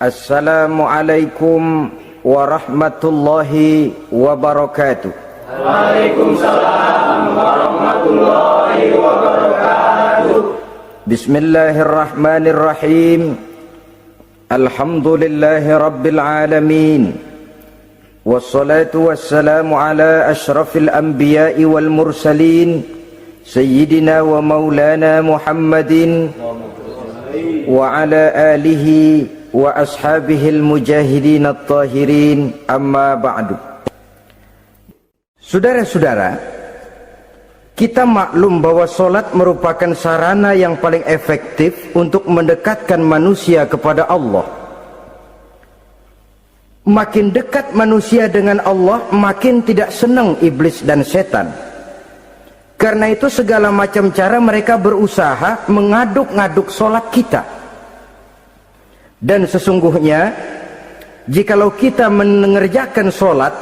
Assalamualaikum warahmatullahi wabarakatuh. Waalaikumsalam warahmatullahi wabarakatuh. Bismillahirrahmanirrahim. Alhamdulillahi rabbil alamin. Wassalatu wassalamu ala ashrafil anbiya'i wal mursalin Sayyidina wa maulana Muhammadin wa ala alihi wa ashabihil mujahidin at-tahirin, amma ba'du. Saudara-saudara, kita maklum bahwa solat merupakan sarana yang paling efektif untuk mendekatkan manusia kepada Allah. Makin dekat manusia dengan Allah, makin tidak senang iblis dan setan. Karena itu segala macam cara mereka berusaha mengaduk-ngaduk solat kita. Dan sesungguhnya jikalau kita mengerjakan sholat,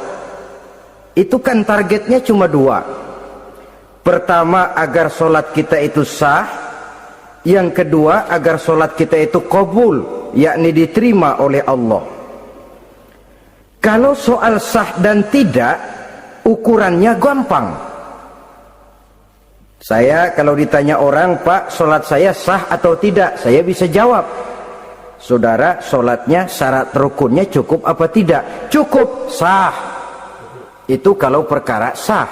itu kan targetnya cuma dua. Pertama, agar sholat kita itu sah. Yang kedua, agar sholat kita itu qabul, yakni diterima oleh Allah. Kalau soal sah dan tidak, ukurannya gampang. Saya kalau ditanya orang, Pak, sholat saya sah atau tidak, saya bisa jawab, saudara, sholatnya syarat rukunnya cukup apa tidak? Cukup, sah. Itu kalau perkara sah.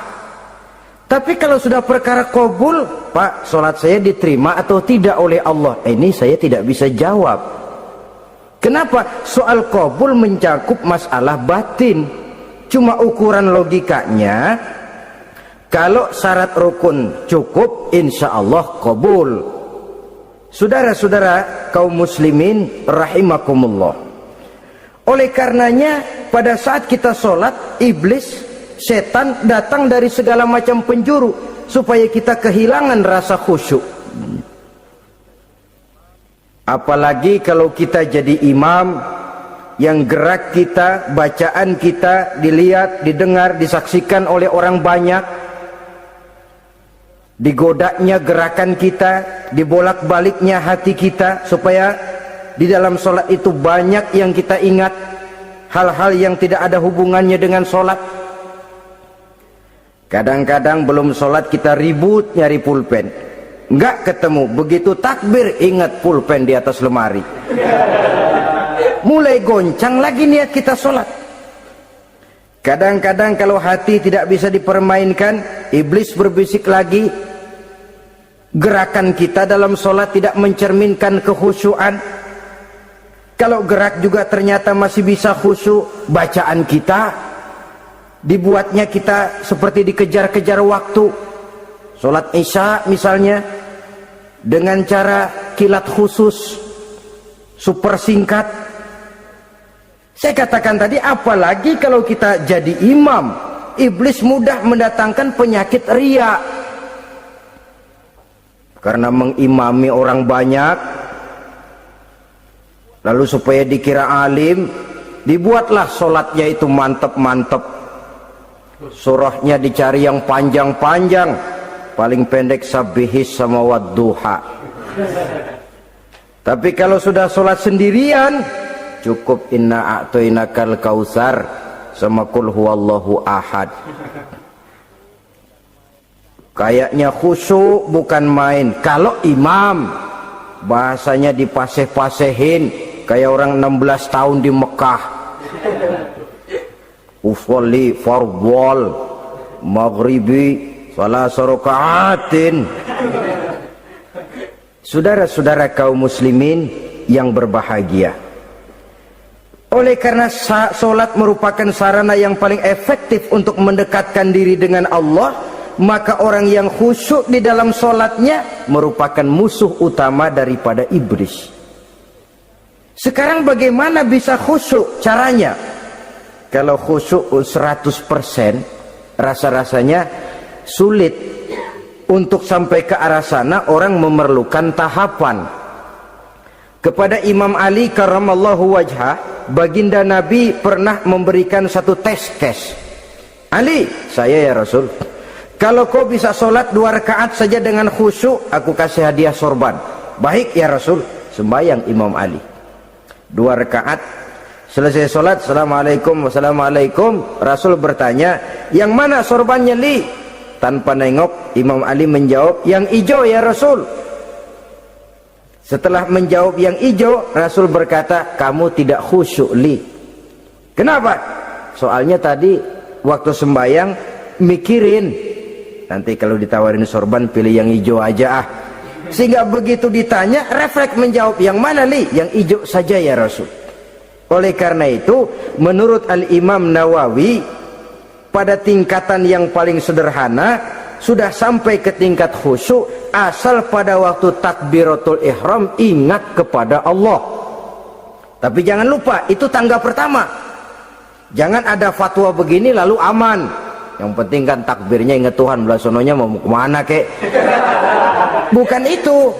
Tapi kalau sudah perkara qabul, Pak, sholat saya diterima atau tidak oleh Allah, ini saya tidak bisa jawab. Kenapa? Soal qabul mencakup masalah batin. Cuma ukuran logikanya, kalau syarat rukun cukup, insya Allah qabul. Saudara-saudara kaum muslimin rahimakumullah. Oleh karenanya pada saat kita sholat, iblis, setan datang dari segala macam penjuru supaya kita kehilangan rasa khusyuk. Apalagi kalau kita jadi imam yang gerak kita, bacaan kita dilihat, didengar, disaksikan oleh orang banyak. Digodanya gerakan kita, dibolak-baliknya hati kita, supaya di dalam sholat itu banyak yang kita ingat, hal-hal yang tidak ada hubungannya dengan sholat. Kadang-kadang belum sholat kita ribut nyari pulpen, nggak ketemu, begitu takbir ingat pulpen di atas lemari, mulai goncang lagi niat kita sholat. Kadang-kadang kalau hati tidak bisa dipermainkan, iblis berbisik lagi, gerakan kita dalam sholat tidak mencerminkan kekhusyuan. Kalau gerak juga ternyata masih bisa khusyuk, bacaan kita dibuatnya kita seperti dikejar-kejar waktu. Sholat isya misalnya dengan cara kilat khusus, super singkat. Saya katakan tadi, apalagi kalau kita jadi imam, iblis mudah mendatangkan penyakit riya. Karena mengimami orang banyak, lalu supaya dikira alim, dibuatlah sholatnya itu mantep-mantep. Surahnya dicari yang panjang-panjang, paling pendek sabihis sama wadduha. Tapi kalau sudah sholat sendirian, cukup inna a'toinakal kausar sama kul huwallahu ahad. Kayaknya khusyuk bukan main. Kalau imam, bahasanya dipaseh-pasehin kayak orang 16 tahun di Mekah. Usolli fardwal maghribi salasa raka'atin. Saudara-saudara kaum muslimin yang berbahagia, oleh karena sholat merupakan sarana yang paling efektif untuk mendekatkan diri dengan Allah, maka orang yang khusyuk di dalam sholatnya merupakan musuh utama daripada iblis. Sekarang bagaimana bisa khusyuk? Caranya, kalau khusyuk 100%, rasa-rasanya sulit. Untuk sampai ke arah sana orang memerlukan tahapan. Kepada Imam Ali karramallahu wajhah, baginda Nabi pernah memberikan satu tes. Ali, saya ya Rasul, kalau kau bisa sholat 2 rakaat saja dengan khusyuk, aku kasih hadiah sorban. Baik ya Rasul. Sembahyang Imam Ali. 2 rakaat. Selesai sholat, assalamualaikum, wassalamualaikum. Rasul bertanya, yang mana sorbannya li? Tanpa nengok, Imam Ali menjawab, yang hijau ya Rasul. Setelah menjawab yang hijau, Rasul berkata, kamu tidak khusyuk li. Kenapa? Soalnya tadi waktu sembahyang mikirin, nanti kalau ditawarin sorban pilih yang hijau aja ah. Sehingga begitu ditanya, refleks menjawab, yang mana li? Yang hijau saja ya Rasul. Oleh karena itu, menurut Al-Imam Nawawi, pada tingkatan yang paling sederhana, sudah sampai ke tingkat khusyuk, asal pada waktu takbiratul ihram ingat kepada Allah. Tapi jangan lupa, itu tangga pertama. Jangan ada fatwa begini lalu aman. Yang penting kan takbirnya ingat Tuhan, belah sononya mau kemana kek. Bukan itu.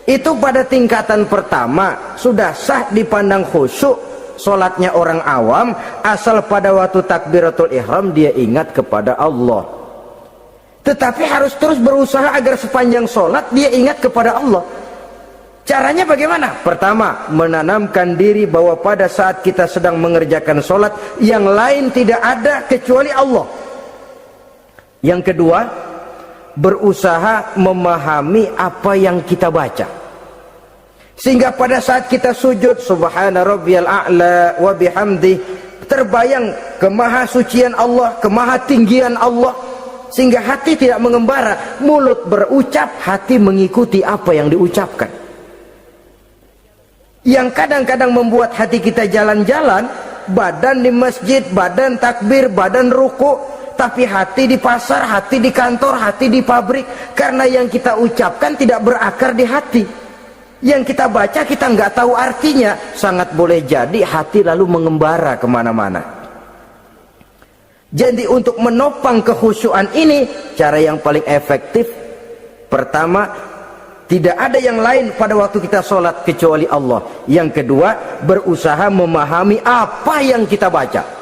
Itu pada tingkatan pertama sudah sah dipandang khusyuk solatnya orang awam, asal pada waktu takbiratul ihram dia ingat kepada Allah. Tetapi harus terus berusaha agar sepanjang solat dia ingat kepada Allah. Caranya bagaimana? Pertama, menanamkan diri bahwa pada saat kita sedang mengerjakan solat, yang lain tidak ada kecuali Allah. Yang kedua, berusaha memahami apa yang kita baca, sehingga pada saat kita sujud, subhana rabbiyal a'la wa bihamdi, terbayang kemahasucian Allah, kemahatinggian Allah, sehingga hati tidak mengembara, mulut berucap, hati mengikuti apa yang diucapkan. Yang kadang-kadang membuat hati kita jalan-jalan, badan di masjid, badan takbir, badan ruku, tapi hati di pasar, hati di kantor, hati di pabrik, karena yang kita ucapkan tidak berakar di hati. Yang kita baca kita nggak tahu artinya, sangat boleh jadi hati lalu mengembara kemana-mana. Jadi untuk menopang kekhusyuan ini, cara yang paling efektif, pertama, tidak ada yang lain pada waktu kita sholat kecuali Allah. Yang kedua, berusaha memahami apa yang kita baca.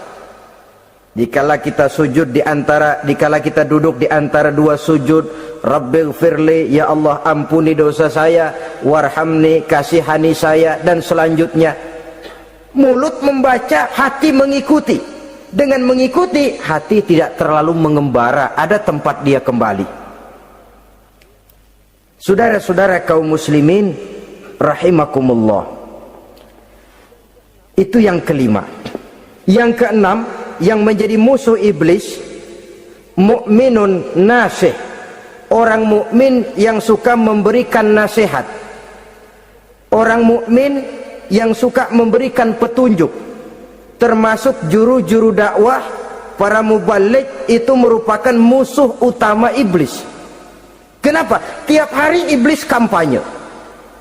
Dikala kita sujud dikala kita duduk di antara dua sujud, Rabbighfirli, ya Allah ampuni dosa saya, warhamni, kasihani saya, dan selanjutnya. Mulut membaca, hati mengikuti. Dengan mengikuti, hati tidak terlalu mengembara, ada tempat dia kembali. Saudara-saudara kaum muslimin rahimakumullah. Itu yang kelima. Yang keenam, yang menjadi musuh iblis, mukminun nasih, orang mukmin yang suka memberikan nasihat, orang mukmin yang suka memberikan petunjuk, termasuk juru-juru dakwah, para muballigh, itu merupakan musuh utama iblis. Kenapa? Tiap hari iblis kampanye,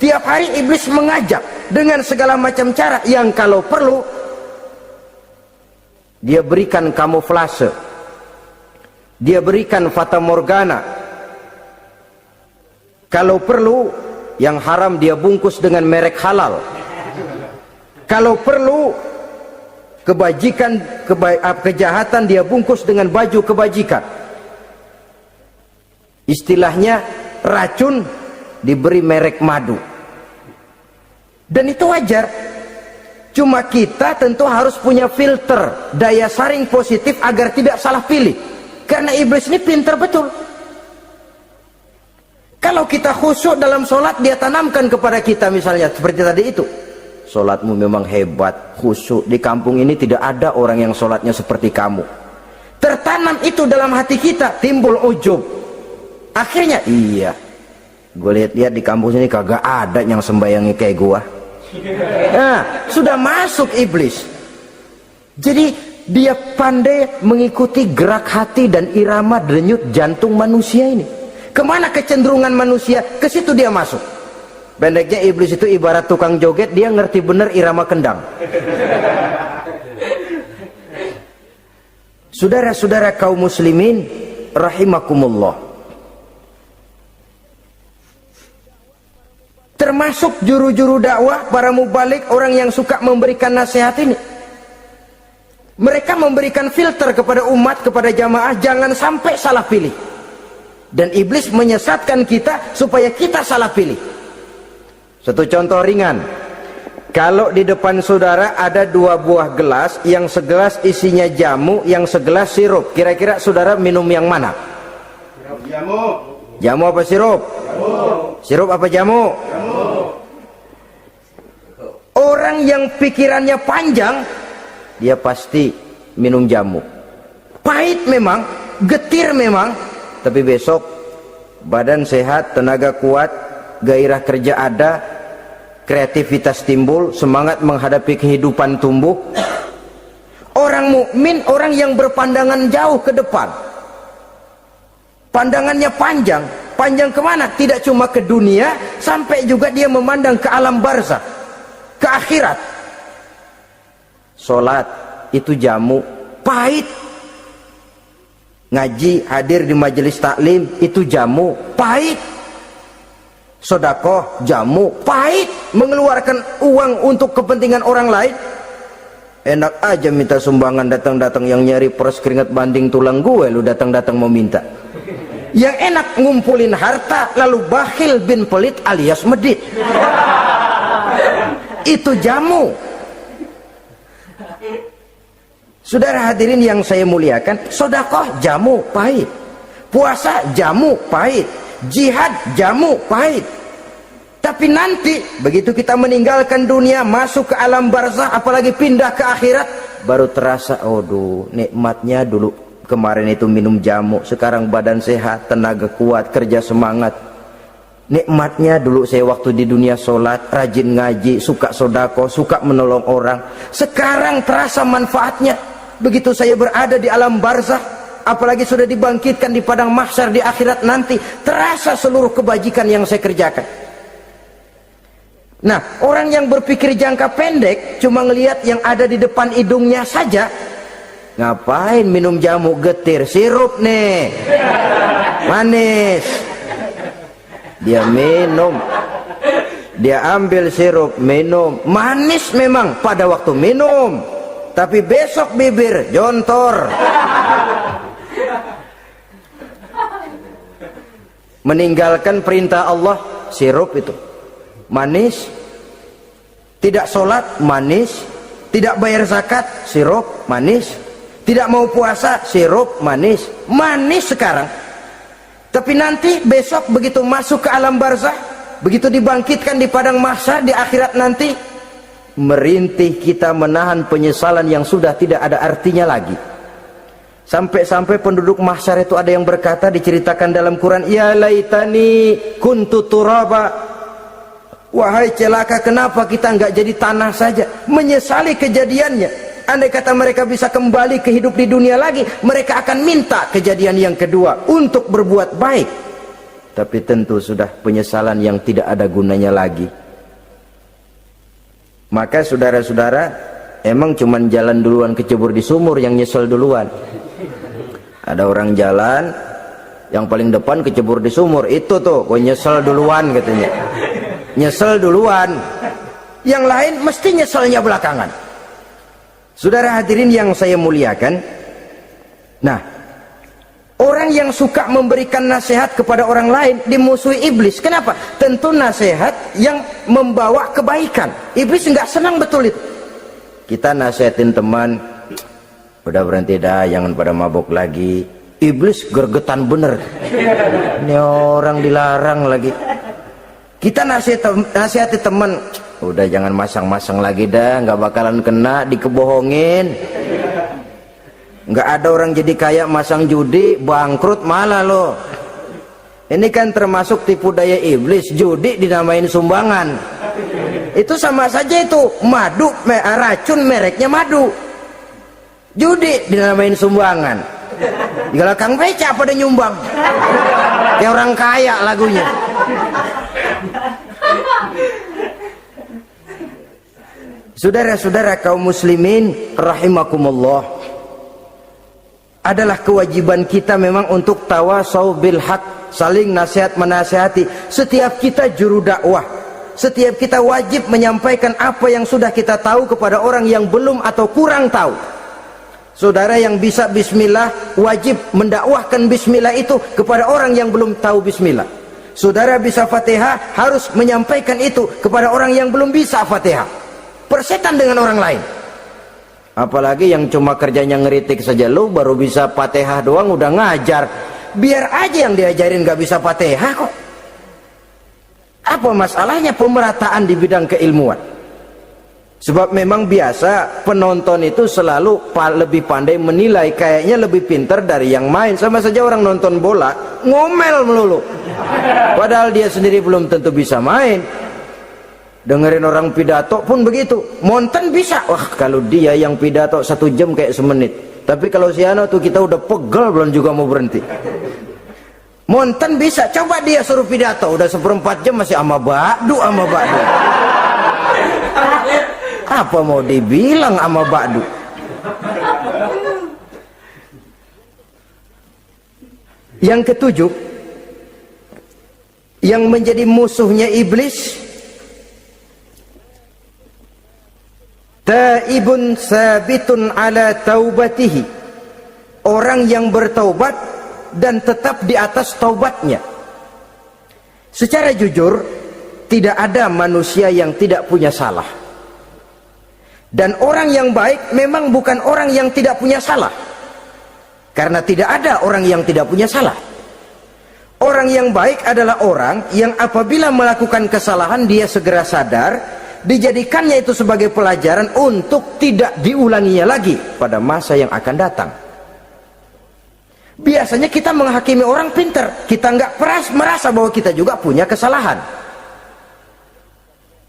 tiap hari iblis mengajak dengan segala macam cara yang kalau perlu dia berikan kamuflase, dia berikan fata morgana. Kalau perlu yang haram dia bungkus dengan merek halal. Kalau perlu kejahatan dia bungkus dengan baju kebajikan. Istilahnya racun diberi merek madu. Dan itu wajar. Cuma kita tentu harus punya filter, daya saring positif agar tidak salah pilih. Karena iblis ini pintar betul. Kalau kita khusyuk dalam sholat, dia tanamkan kepada kita misalnya seperti tadi itu. Sholatmu memang hebat, khusyuk. Di kampung ini tidak ada orang yang sholatnya seperti kamu. Tertanam itu dalam hati kita, timbul ujub. Akhirnya, iya, gue lihat-lihat di kampung sini kagak ada yang sembayangi kayak gua. Nah, sudah masuk iblis. Jadi dia pandai mengikuti gerak hati dan irama denyut jantung manusia ini. Kemana kecenderungan manusia, ke situ dia masuk. Pendeknya iblis itu ibarat tukang joget, dia ngerti bener irama kendang. Saudara-saudara kaum muslimin rahimakumullah. Termasuk juru-juru dakwah, para mubaligh, orang yang suka memberikan nasihat ini. Mereka memberikan filter kepada umat, kepada jamaah, jangan sampai salah pilih. Dan iblis menyesatkan kita supaya kita salah pilih. Satu contoh ringan. Kalau di depan saudara ada 2 buah gelas, yang segelas isinya jamu, yang segelas sirup, kira-kira saudara minum yang mana? Jamu. Jamu apa sirup? Jamu. Sirup apa jamu? Jamu. Orang yang pikirannya panjang, dia pasti minum jamu. Pahit memang, getir memang, tapi besok badan sehat, tenaga kuat, gairah kerja ada, kreativitas timbul, semangat menghadapi kehidupan tumbuh. Orang mukmin, orang yang berpandangan jauh ke depan, pandangannya panjang. Panjang kemana? Tidak cuma ke dunia, sampai juga dia memandang ke alam barzakh, ke akhirat. Sholat itu jamu, pahit. Ngaji, hadir di majelis taklim itu jamu, pahit. Sedekah, jamu, pahit. Mengeluarkan uang untuk kepentingan orang lain, enak aja minta sumbangan, datang-datang yang nyari peres keringat banding tulang gue, lu datang-datang mau minta. Yang enak ngumpulin harta lalu bakhil bin pelit alias medit. Itu jamu. Saudara hadirin yang saya muliakan, sedekah jamu pahit, puasa jamu pahit, jihad jamu pahit. Tapi nanti begitu kita meninggalkan dunia, masuk ke alam barzakh, apalagi pindah ke akhirat, baru terasa, aduh nikmatnya dulu kemarin itu minum jamu, sekarang badan sehat, tenaga kuat, kerja semangat. Nikmatnya dulu saya waktu di dunia sholat, rajin ngaji, suka sodako, suka menolong orang. Sekarang terasa manfaatnya begitu saya berada di alam barzakh, apalagi sudah dibangkitkan di padang mahsyar di akhirat nanti, terasa seluruh kebajikan yang saya kerjakan. Nah, orang yang berpikir jangka pendek cuma ngelihat yang ada di depan hidungnya saja. Ngapain minum jamu getir, sirup nih manis, dia minum, dia ambil sirup minum, manis memang pada waktu minum, tapi besok bibir jontor. Meninggalkan perintah Allah, sirup itu manis. Tidak sholat, manis. Tidak bayar zakat, sirup manis. Tidak mau puasa, sirup manis. Manis sekarang. Tapi nanti besok begitu masuk ke alam barzakh, begitu dibangkitkan di padang mahsyar di akhirat nanti, merintih kita menahan penyesalan yang sudah tidak ada artinya lagi. Sampai-sampai penduduk mahsyar itu ada yang berkata, diceritakan dalam Quran, ya laitani kuntu turaba, wahai celaka, kenapa kita nggak jadi tanah saja. Menyesali kejadiannya. Andai kata mereka bisa kembali ke hidup di dunia lagi, mereka akan minta kejadian yang kedua untuk berbuat baik. Tapi tentu sudah penyesalan yang tidak ada gunanya lagi. Maka saudara-saudara, emang cuman jalan duluan kecebur di sumur yang nyesel duluan. Ada orang jalan, yang paling depan kecebur di sumur, itu tuh gue nyesel duluan katanya. Nyesel duluan. Yang lain mesti nyeselnya belakangan. Saudara hadirin yang saya muliakan, nah, orang yang suka memberikan nasihat kepada orang lain dimusuhi iblis. Kenapa? Tentu nasihat yang membawa kebaikan. Iblis nggak senang betul itu. Kita nasihatin teman, udah berhenti dah, jangan pada mabok lagi. Iblis gergetan bener. Ini orang dilarang lagi. Kita nasihati teman, udah jangan masang-masang lagi dah, nggak bakalan kena, dikebohongin. Nggak ada orang jadi kaya masang judi, bangkrut malah lo. Ini kan termasuk tipu daya iblis, judi dinamain sumbangan. Itu sama saja itu, madu, racun mereknya madu. Judi dinamain sumbangan. Kalau Kang Beca pada nyumbang. Kayak orang kaya lagunya. Saudara-saudara kaum muslimin rahimakumullah, adalah kewajiban kita memang untuk tawasau bil haq, saling nasihat menasihati. Setiap kita juru dakwah, setiap kita wajib menyampaikan apa yang sudah kita tahu kepada orang yang belum atau kurang tahu. Saudara yang bisa bismillah wajib mendakwahkan bismillah itu kepada orang yang belum tahu bismillah. Saudara bisa Fatihah harus menyampaikan itu kepada orang yang belum bisa Fatihah. persetan dengan orang lain. Apalagi yang cuma kerjanya ngeritik saja, lu baru bisa Fatihah doang udah ngajar. Biar aja yang diajarin gak bisa Fatihah kok. Apa masalahnya pemerataan di bidang keilmuan? Sebab memang biasa penonton itu selalu lebih pandai menilai, kayaknya lebih pintar dari yang main. Sama saja orang nonton bola ngomel melulu, padahal dia sendiri belum tentu bisa main. Dengerin orang pidato pun begitu, monten bisa. Wah, kalau dia yang pidato 1 jam kayak semenit. Tapi kalau si Ano tuh kita udah pegel belum juga mau berhenti. Monten bisa, coba dia suruh pidato udah 1/4 jam masih ama ba'du. Apa mau dibilang ama ba'du? Yang ketujuh, yang menjadi musuhnya iblis, taibun sabitun ala taubatihi, orang yang bertaubat dan tetap di atas taubatnya. Secara jujur, tidak ada manusia yang tidak punya salah, dan orang yang baik memang bukan orang yang tidak punya salah, karena tidak ada orang yang tidak punya salah. Orang yang baik adalah orang yang apabila melakukan kesalahan dia segera sadar, dijadikannya itu sebagai pelajaran untuk tidak diulanginya lagi pada masa yang akan datang. Biasanya kita menghakimi orang pintar, kita nggak merasa bahwa kita juga punya kesalahan.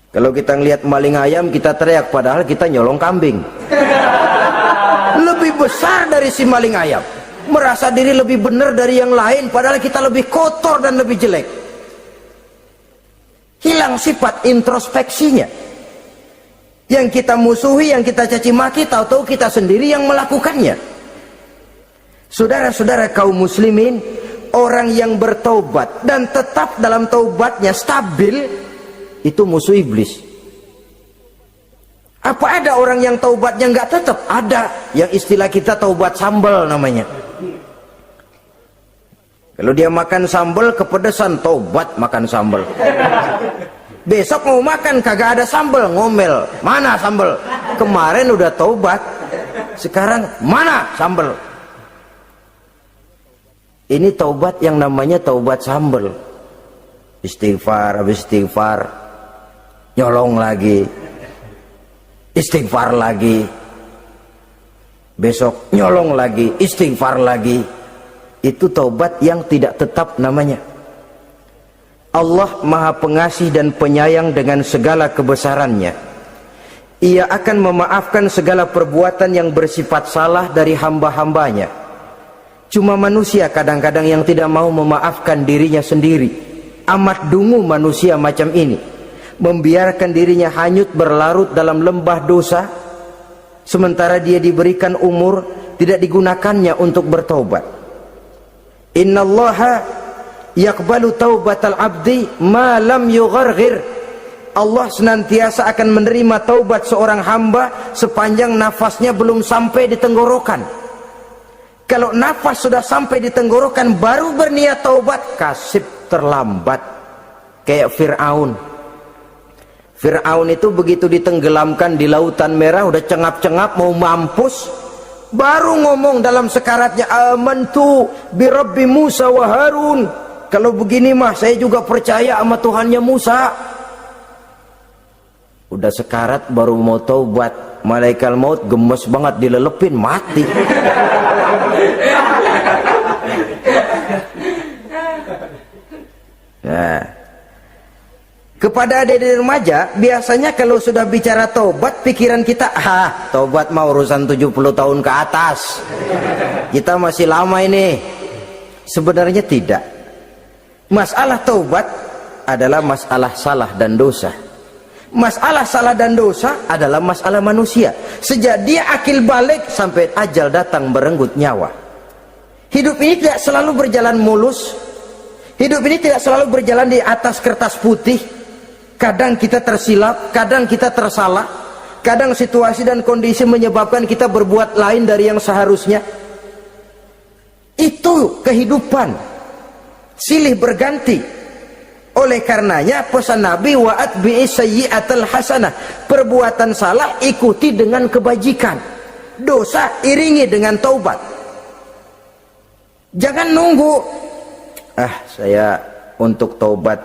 Kalau kita ngelihat maling ayam kita teriak, padahal kita nyolong kambing. Lebih besar dari si maling ayam, merasa diri lebih benar dari yang lain, padahal kita lebih kotor dan lebih jelek. Hilang sifat introspeksinya. Yang kita musuhi, yang kita caci maki, tahu-tahu kita sendiri yang melakukannya. Saudara-saudara kaum muslimin, orang yang bertaubat dan tetap dalam taubatnya stabil, itu musuh iblis. Apa ada orang yang taubatnya nggak tetap? Ada, yang istilah kita taubat sambal namanya. Kalau dia makan sambal kepedesan, taubat makan sambal. Besok mau makan kagak ada sambal, ngomel. Mana sambal? Kemarin udah taubat, sekarang mana sambal? Ini taubat yang namanya taubat sambal. Istighfar, habis istighfar nyolong lagi, istighfar lagi, besok nyolong lagi, istighfar lagi. Itu taubat yang tidak tetap namanya. Allah Maha Pengasih dan Penyayang dengan segala kebesarannya. Ia akan memaafkan segala perbuatan yang bersifat salah dari hamba-hambanya. Cuma manusia kadang-kadang yang tidak mau memaafkan dirinya sendiri. Amat dungu manusia macam ini, membiarkan dirinya hanyut berlarut dalam lembah dosa, sementara dia diberikan umur tidak digunakannya untuk bertaubat. Innallaha yaqbalu taubatal abdi ma lam yugharghir. Allah senantiasa akan menerima taubat seorang hamba sepanjang nafasnya belum sampai di tenggorokan. Kalau nafas sudah sampai di tenggorokan baru berniat taubat, kasib terlambat. Kayak Fir'aun. Fir'aun itu begitu ditenggelamkan di Lautan Merah, udah cengap-cengap mau mampus, baru ngomong dalam sekaratnya, amantu bi Rabbi Musa wa Harun. Kalau begini mah saya juga percaya sama Tuhannya Musa. Udah sekarat baru mau taubat, malaikat maut gemes banget dilelepin, mati. Nah, kepada adik-adik remaja biasanya kalau sudah bicara taubat, pikiran kita, taubat mah urusan 70 tahun ke atas, kita masih lama ini. Sebenarnya tidak. Masalah taubat adalah masalah salah dan dosa. Masalah salah dan dosa adalah masalah manusia. Sejak dia akil balik sampai ajal datang merenggut nyawa. Hidup ini tidak selalu berjalan mulus. Hidup ini tidak selalu berjalan di atas kertas putih. Kadang kita tersilap, kadang kita tersalah. Kadang situasi dan kondisi menyebabkan kita berbuat lain dari yang seharusnya. Itu kehidupan. Silih berganti. Oleh karenanya pesan Nabi, wa atbi'i sayyi'atal hasanah, perbuatan salah ikuti dengan kebajikan, dosa iringi dengan taubat. Jangan nunggu, saya untuk taubat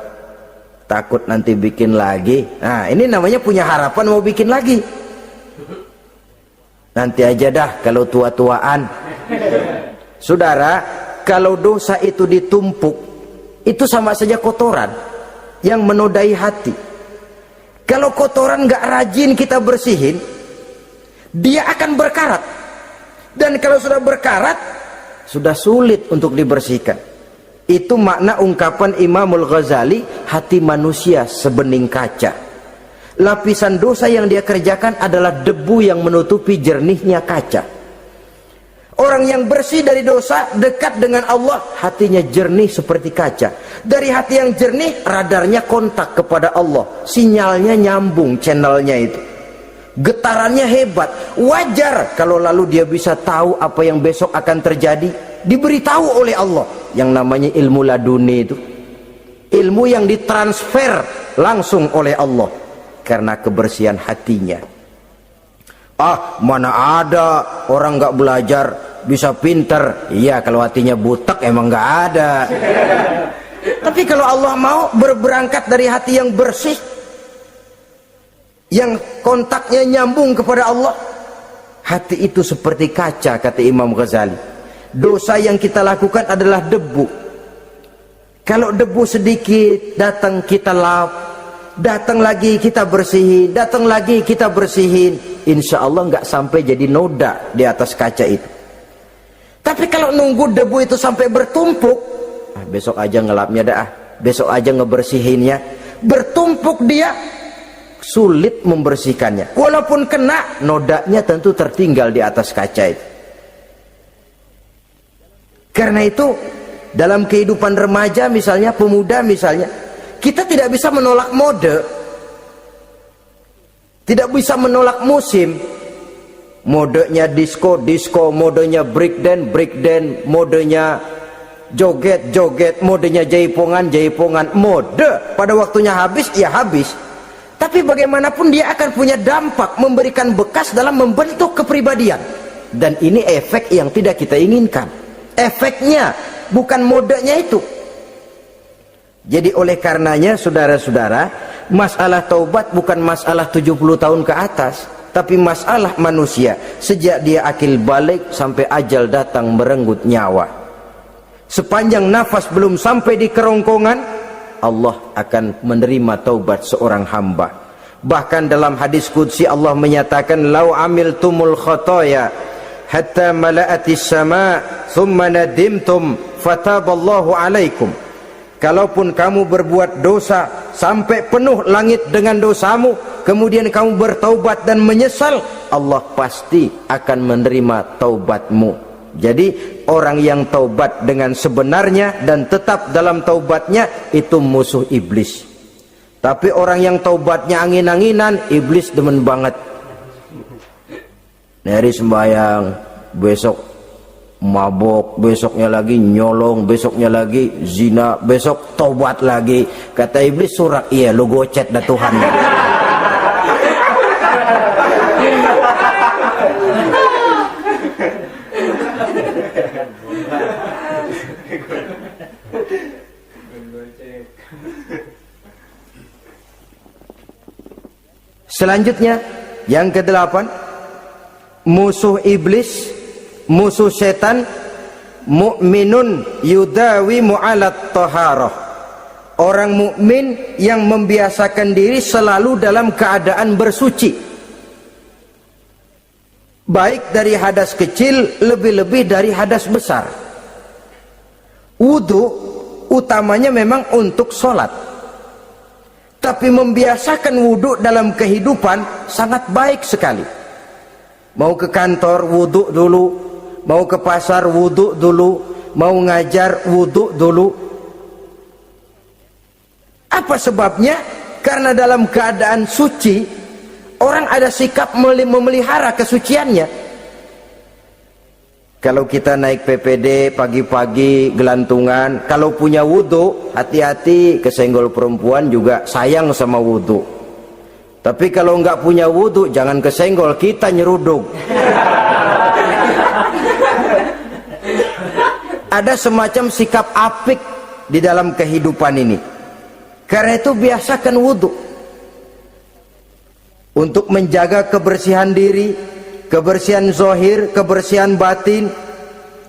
takut nanti bikin lagi. Nah, ini namanya punya harapan mau bikin lagi. Nanti aja dah kalau tua-tuaan. Saudara, kalau dosa itu ditumpuk, itu sama saja kotoran yang menodai hati. Kalau kotoran gak rajin kita bersihin, dia akan berkarat. Dan kalau sudah berkarat, sudah sulit untuk dibersihkan. Itu makna ungkapan Imamul Ghazali, hati manusia sebening kaca. Lapisan dosa yang dia kerjakan adalah debu yang menutupi jernihnya kaca. Orang yang bersih dari dosa, dekat dengan Allah, hatinya jernih seperti kaca. Dari hati yang jernih, radarnya kontak kepada Allah, sinyalnya nyambung, channelnya itu, getarannya hebat. Wajar kalau lalu dia bisa tahu apa yang besok akan terjadi, diberitahu oleh Allah. Yang namanya ilmu laduni itu, ilmu yang ditransfer langsung oleh Allah karena kebersihan hatinya. Mana ada orang nggak belajar bisa pinter? Iya, kalau hatinya butek emang nggak ada. Tapi kalau Allah mau berberangkat dari hati yang bersih, yang kontaknya nyambung kepada Allah, hati itu seperti kaca, kata Imam Ghazali. Dosa yang kita lakukan adalah debu. Kalau debu sedikit datang kita lap, datang lagi kita bersihin, datang lagi kita bersihin, insya Allah nggak sampai jadi noda di atas kaca itu. Tapi kalau nunggu debu itu sampai bertumpuk, besok aja ngelapnya dah, besok aja ngebersihinnya, bertumpuk dia, sulit membersihkannya. Walaupun kena, nodanya tentu tertinggal di atas kaca itu. Karena itu dalam kehidupan remaja misalnya, pemuda misalnya, kita tidak bisa menolak mode, tidak bisa menolak musim. Modenya disco, modenya breakdance, modenya joget, modenya jaipongan, mode pada waktunya habis, ya habis. Tapi bagaimanapun dia akan punya dampak, memberikan bekas dalam membentuk kepribadian. Dan ini efek yang tidak kita inginkan. Efeknya, bukan modenya itu. Jadi oleh karenanya saudara-saudara, masalah taubat bukan masalah 70 tahun ke atas, tapi masalah manusia sejak dia akil balik sampai ajal datang merenggut nyawa. Sepanjang nafas belum sampai di kerongkongan, Allah akan menerima taubat seorang hamba. Bahkan dalam hadis qudsi Allah menyatakan, lau amiltumul khotoya hatta mala'atis sama thumma nadimtum fataballahu alaikum. Kalaupun kamu berbuat dosa sampai penuh langit dengan dosamu, kemudian kamu bertaubat dan menyesal, Allah pasti akan menerima taubatmu. Jadi orang yang taubat dengan sebenarnya dan tetap dalam taubatnya, itu musuh iblis. Tapi orang yang taubatnya angin-anginan, iblis demen banget. Dari sembahyang, besok mabok, besoknya lagi nyolong, besoknya lagi zina, besok taubat lagi. Kata iblis, surak, iya lu gocet dah Tuhan. Selanjutnya yang ke-8, musuh iblis, musuh setan, mukminun yudawi mu'alat taharah. Orang mukmin yang membiasakan diri selalu dalam keadaan bersuci, baik dari hadas kecil, lebih-lebih dari hadas besar. Wudu utamanya memang untuk sholat, tapi membiasakan wudu dalam kehidupan sangat baik sekali. Mau ke kantor wudu dulu, mau ke pasar wudu dulu, mau ngajar wudu dulu. Apa sebabnya? Karena dalam keadaan suci, orang ada sikap memelihara kesuciannya. Kalau kita naik PPD pagi-pagi gelantungan, kalau punya wudhu, hati-hati, kesenggol perempuan juga sayang sama wudhu. Tapi kalau nggak punya wudhu, jangan kesenggol, kita nyeruduk. Ada semacam sikap apik di dalam kehidupan ini. Karena itu biasakan wudhu untuk menjaga kebersihan diri, kebersihan zahir, kebersihan batin,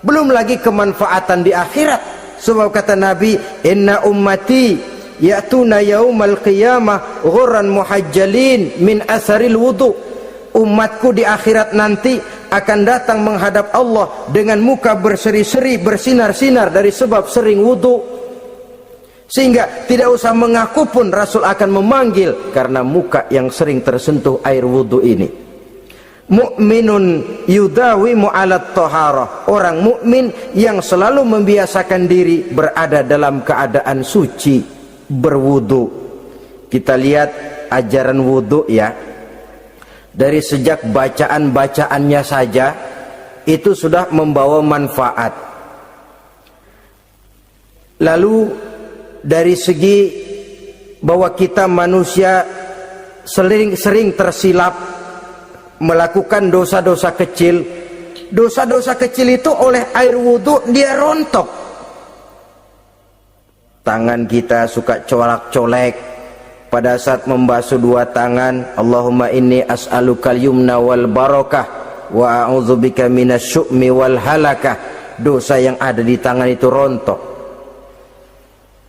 belum lagi kemanfaatan di akhirat. Sebab kata Nabi, inna ummati ya'tuna yaumal qiyamah ghurran muhajjalin min asaril wudu. Umatku di akhirat nanti akan datang menghadap Allah dengan muka berseri-seri, bersinar-sinar dari sebab sering wudu. Sehingga tidak usah mengaku pun Rasul akan memanggil karena muka yang sering tersentuh air wudu ini. Mu'minun yudawimu alat toharah. Orang mukmin yang selalu membiasakan diri berada dalam keadaan suci, berwudu. Kita lihat ajaran wudu ya. Dari sejak bacaan-bacaannya saja itu sudah membawa manfaat. Lalu dari segi bahwa kita manusia sering tersilap melakukan dosa-dosa kecil. Dosa-dosa kecil itu oleh air wudhu dia rontok. Tangan kita suka colak-colek pada saat membasuh dua tangan. Allahumma inni as'alukal yumna wal barakah wa a'udzubika minasyu'mi wal halakah. Dosa yang ada di tangan itu rontok.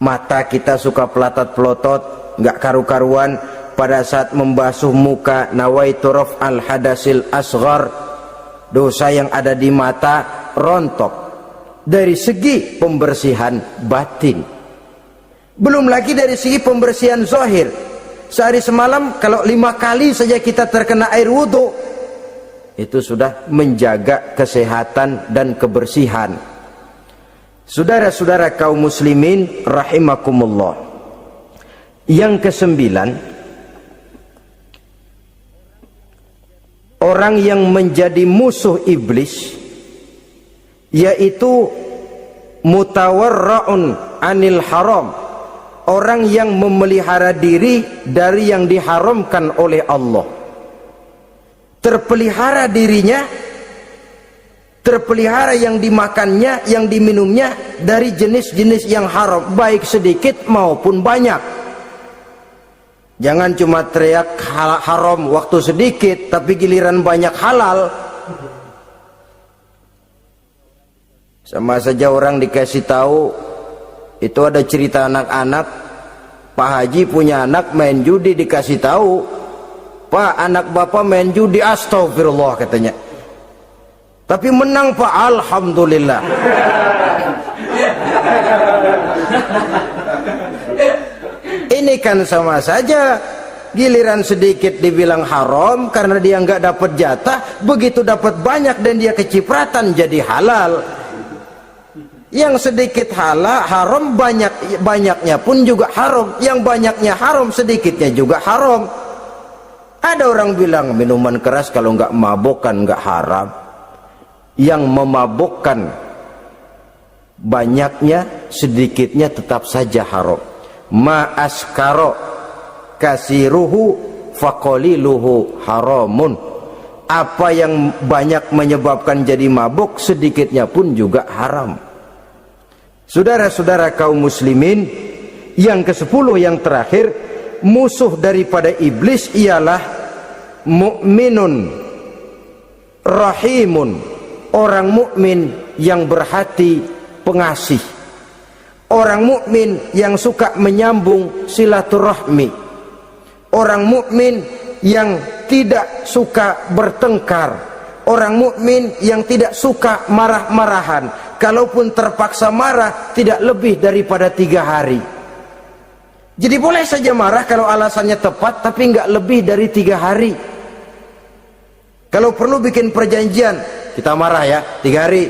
Mata kita suka pelatat-pelotot, nggak karu-karuan pada saat membasuh muka. Nawaitu raf'al hadasil asghar. Dosa yang ada di mata rontok. Dari segi pembersihan batin. Belum lagi dari segi pembersihan zahir. Sehari semalam kalau 5 kali saja kita terkena air wudhu, itu sudah menjaga kesehatan dan kebersihan. Saudara-saudara kaum muslimin rahimakumullah. Yang kesembilan, orang yang menjadi musuh iblis yaitu mutawarra'un anil haram. Orang yang memelihara diri dari yang diharamkan oleh Allah. Terpelihara dirinya, terpelihara yang dimakannya, yang diminumnya dari jenis-jenis yang haram, baik sedikit maupun banyak. Jangan cuma teriak haram waktu sedikit, tapi giliran banyak halal. Sama saja orang dikasih tahu, itu ada cerita anak-anak, Pak Haji punya anak main judi, dikasih tahu, Pak, anak bapak main judi, astagfirullah katanya. Tapi menang Pak, alhamdulillah. Ini kan sama saja, giliran sedikit dibilang haram karena dia nggak dapat jatah, begitu dapat banyak dan dia kecipratan jadi halal. Yang sedikit haram, banyaknya pun juga haram. Yang banyaknya haram, sedikitnya juga haram. Ada orang bilang minuman keras kalau nggak mabokkan nggak haram. Yang memabokkan banyaknya, sedikitnya tetap saja haram. Ma askaro kasiruhu faqaliluhu haramun. Apa yang banyak menyebabkan jadi mabuk, sedikitnya pun juga haram. Saudara-saudara kaum muslimin, yang ke-10 yang terakhir, musuh daripada iblis ialah mukminun rahimun. Orang mukmin yang berhati pengasih. Orang mukmin yang suka menyambung silaturahmi. Orang mukmin yang tidak suka bertengkar. Orang mukmin yang tidak suka marah-marahan. Kalaupun terpaksa marah, tidak lebih daripada 3 hari. Jadi boleh saja marah kalau alasannya tepat, tapi nggak lebih dari 3 hari. Kalau perlu bikin perjanjian, kita marah ya 3 hari.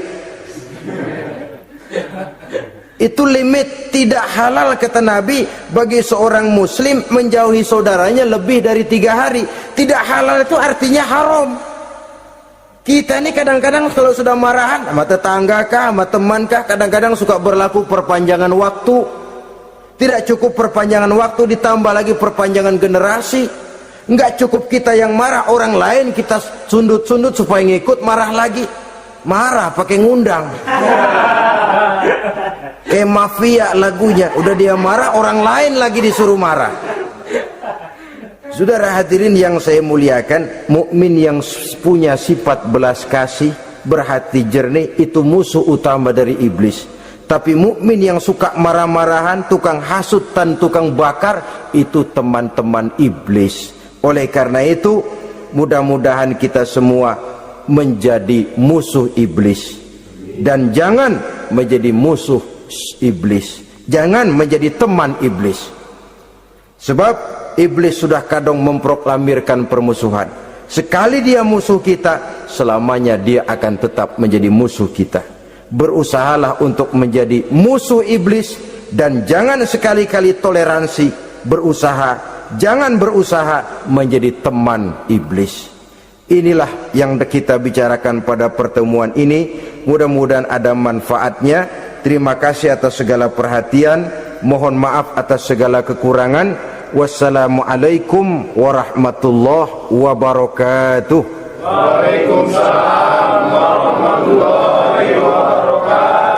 Itu limit. Tidak halal kata Nabi bagi seorang muslim menjauhi saudaranya lebih dari 3 hari. Tidak halal itu artinya haram. Kita ini kadang-kadang kalau sudah marahan sama tetangga kah, sama teman kah, kadang-kadang suka berlaku perpanjangan waktu. Tidak cukup perpanjangan waktu, ditambah lagi perpanjangan generasi. Enggak cukup kita yang marah, orang lain kita sundut-sundut supaya ngikut marah lagi. Marah pakai ngundang. Kayak mafia lagunya, udah dia marah, orang lain lagi disuruh marah. Saudara hadirin yang saya muliakan, mukmin yang punya sifat belas kasih, berhati jernih, itu musuh utama dari iblis. Tapi mukmin yang suka marah-marahan, tukang hasut dan tukang bakar, itu teman-teman iblis. Oleh karena itu, mudah-mudahan kita semua menjadi musuh iblis, dan jangan menjadi musuh iblis, jangan menjadi teman iblis. Sebab iblis sudah kadang memproklamirkan permusuhan. Sekali dia musuh kita, selamanya dia akan tetap menjadi musuh kita. Berusahalah untuk menjadi musuh iblis, dan jangan sekali-kali toleransi. Jangan berusaha menjadi teman iblis. Inilah yang kita bicarakan pada pertemuan ini. Mudah-mudahan ada manfaatnya. Terima kasih atas segala perhatian. Mohon maaf atas segala kekurangan. Wassalamualaikum warahmatullahi wabarakatuh. Waalaikumsalam warahmatullahi wabarakatuh.